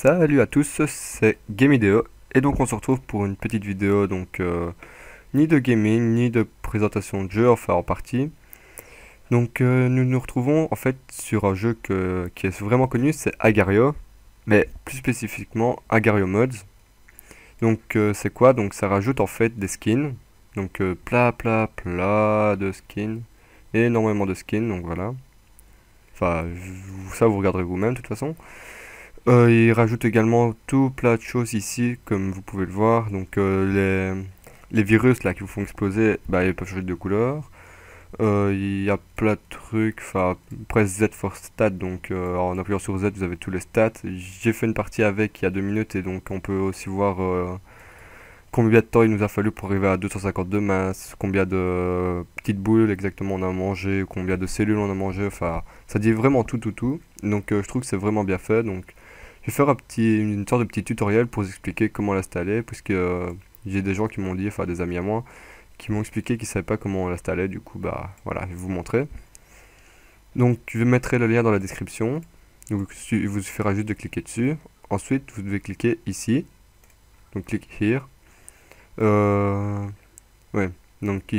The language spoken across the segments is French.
Salut à tous, c'est GameIdeo et donc on se retrouve pour une petite vidéo ni de gaming ni de présentation de jeu, enfin en partie. Nous nous retrouvons en fait sur un jeu qui est vraiment connu, c'est Agar.io, mais plus spécifiquement Agar.io Mods. C'est quoi? Donc ça rajoute en fait des skins, plein de skins, énormément de skins, donc voilà. Enfin ça vous regarderez vous-même de toute façon. Il rajoute également tout plein de choses ici, comme vous pouvez le voir. Les virus là qui vous font exploser, bah, ils peuvent changer de couleur. Il y a plein de trucs, enfin, presse Z for stat, en appuyant sur Z vous avez tous les stats. J'ai fait une partie avec il y a 2 minutes et donc on peut aussi voir combien de temps il nous a fallu pour arriver à 252 masses, combien de petites boules exactement on a mangé, combien de cellules on a mangé, enfin, ça dit vraiment tout. Je trouve que c'est vraiment bien fait, donc je vais faire une sorte de petit tutoriel pour vous expliquer comment l'installer, puisque j'ai des gens qui m'ont dit, enfin des amis à moi, qui m'ont expliqué qu'ils ne savaient pas comment on l'installait, du coup bah voilà, je vais vous montrer. Donc je mettrai le lien dans la description, donc il vous suffira juste de cliquer dessus, ensuite vous devez cliquer ici, donc click here, ouais,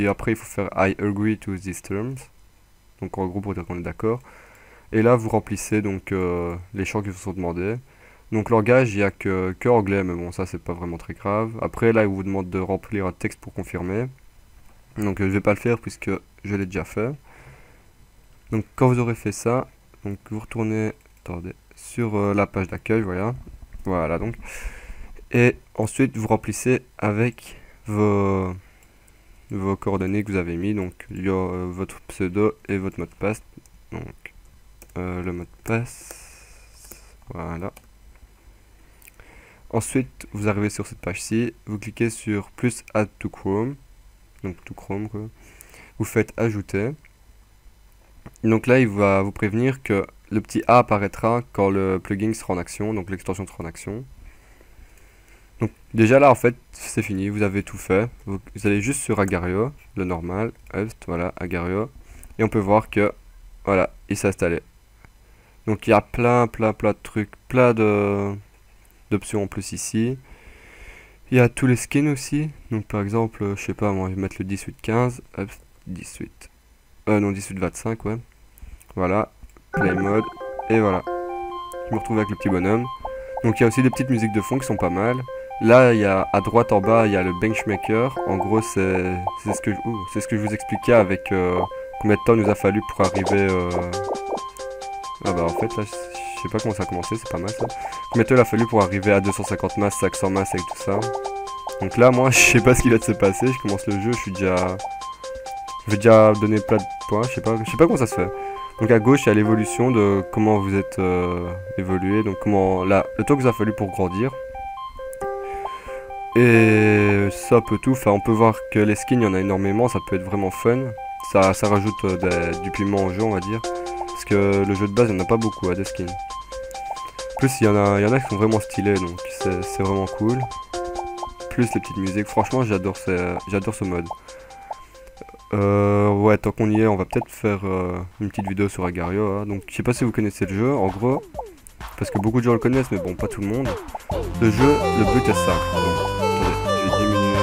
après il faut faire I agree to these terms, donc en gros pour dire qu'on est d'accord, et là vous remplissez les champs qui vous sont demandés. Donc langage, il n'y a que anglais, mais bon, ça c'est pas vraiment très grave. Après, là, il vous demande de remplir un texte pour confirmer. Je vais pas le faire puisque je l'ai déjà fait. Donc quand vous aurez fait ça, donc vous retournez, attendez, sur la page d'accueil, voilà. Voilà donc. Et ensuite, vous remplissez avec vos coordonnées que vous avez mis, donc il y a votre pseudo et votre mot de passe. Le mot de passe, voilà. Ensuite, vous arrivez sur cette page-ci, vous cliquez sur plus add to Chrome, donc to Chrome quoi. Vous faites ajouter. Donc là, il va vous prévenir que le petit A apparaîtra quand le plugin sera en action, donc l'extension sera en action. Donc déjà là, en fait, c'est fini, vous avez tout fait. Vous allez juste sur Agar.io, le normal, voilà, Agar.io, et on peut voir que, voilà, il s'est installé. Donc il y a plein de trucs, d'options en plus ici. Il y a tous les skins aussi. Donc par exemple, je sais pas, moi je vais mettre le 18-15. Hop, 18. Non, 18-25, ouais. Voilà. Play mode. Et voilà. Je me retrouve avec le petit bonhomme. Donc il y a aussi des petites musiques de fond qui sont pas mal. Là, il y a à droite en bas, il y a le benchmaker. En gros, c'est ce que je vous expliquais avec combien de temps il nous a fallu pour arriver. Ah bah en fait là, je sais pas comment ça a commencé, c'est pas mal ça. Combien de temps il a fallu pour arriver à 250 masses, 500 masses avec tout ça. Donc là, moi, je sais pas ce qui va se passer. Je commence le jeu, je vais déjà donner plein de points. Je sais pas comment ça se fait. Donc à gauche, il y a l'évolution de comment vous êtes évolué. Donc le temps que vous a fallu pour grandir. Et ça peut tout. Enfin, on peut voir que les skins, il y en a énormément. Ça peut être vraiment fun. Ça rajoute du piment au jeu, on va dire. Parce que le jeu de base, il n'y en a pas beaucoup, des skins. En plus, il y en a qui sont vraiment stylés, donc c'est vraiment cool. Plus les petites musiques, franchement j'adore ce mode. Ouais, tant qu'on y est, on va peut-être faire une petite vidéo sur Agar.io, hein. Donc je sais pas si vous connaissez le jeu, en gros, parce que beaucoup de gens le connaissent, mais bon, pas tout le monde. Le jeu, le but est simple. Donc, attendez, je vais diminuer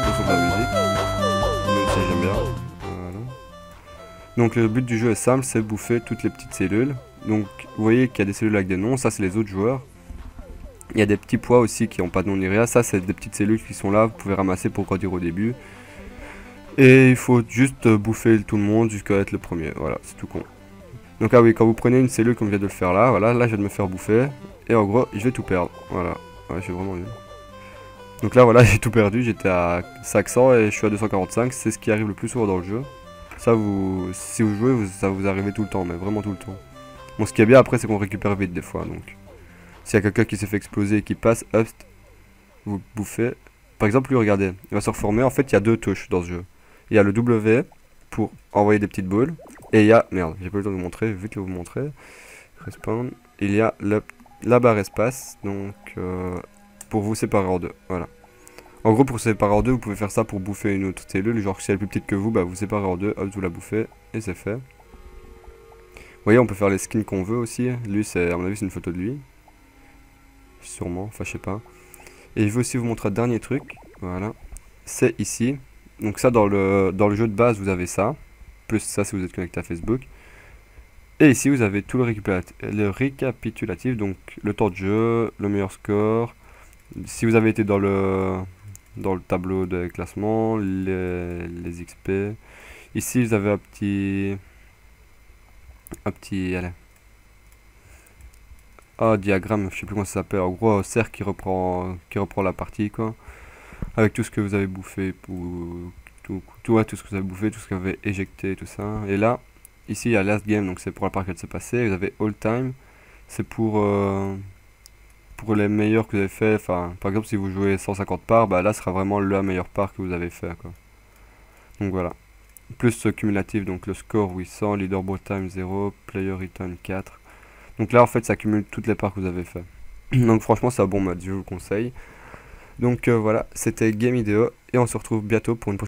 le son de la musique, même si j'aime bien. Voilà. Donc le but du jeu est simple, c'est bouffer toutes les petites cellules. Donc vous voyez qu'il y a des cellules avec des noms, ça c'est les autres joueurs. Il y a des petits pois aussi qui n'ont pas de nom ni rien. Ça, c'est des petites cellules qui sont là. Vous pouvez ramasser pour grandir au début. Et il faut juste bouffer tout le monde jusqu'à être le premier. Voilà, c'est tout con. Donc, ah oui, quand vous prenez une cellule comme je viens de le faire là, voilà, là je viens de me faire bouffer. Et en gros, je vais tout perdre. Voilà, ouais, je suis vraiment nul. Donc là, voilà, j'ai tout perdu. J'étais à 500 et je suis à 245. C'est ce qui arrive le plus souvent dans le jeu. Ça, si vous jouez, ça vous arrive tout le temps, mais vraiment tout le temps. Bon, ce qui est bien après, c'est qu'on récupère vite des fois. Donc. S'il y a quelqu'un qui s'est fait exploser et qui passe, hop, vous bouffez. Par exemple, lui, regardez, il va se reformer. En fait, il y a 2 touches dans ce jeu. Il y a le W pour envoyer des petites boules. Et il y a, merde, j'ai pas eu le temps de vous montrer, vite le vous montrer. Respawn. Il y a la barre espace, pour vous séparer en deux. Voilà. En gros, pour séparer en deux, vous pouvez faire ça pour bouffer une autre cellule. Genre, si elle est plus petite que vous, bah vous séparez en deux, hop, vous la bouffez, et c'est fait. Vous voyez, on peut faire les skins qu'on veut aussi. Lui, à mon avis, c'est une photo de lui. sûrement, enfin je sais pas. Et je vais aussi vous montrer un dernier truc, voilà, c'est ici. Donc ça dans le jeu de base vous avez ça, plus ça si vous êtes connecté à Facebook. Et ici vous avez tout le récapitulatif, donc le temps de jeu, le meilleur score, si vous avez été dans le tableau de classement, les XP. Ici vous avez allez, diagramme, je sais plus comment ça s'appelle, en gros un cercle qui reprend la partie quoi, avec tout ce que vous avez bouffé, tout ce que vous avez bouffé, tout ce que vous avez éjecté, tout ça. Et là, ici il y a last game, donc c'est pour la partie qui s'est passée. Vous avez all time, c'est pour les meilleurs que vous avez fait. Enfin, par exemple si vous jouez 150 parts, bah là ce sera vraiment la meilleure part que vous avez fait quoi. Donc voilà. Plus cumulatif, donc le score 800, leaderboard time 0, player return 4. Donc là en fait ça cumule toutes les parts que vous avez fait. Donc franchement c'est un bon mode, je vous le conseille. Donc voilà, c'était Game Ideo et on se retrouve bientôt pour une prochaine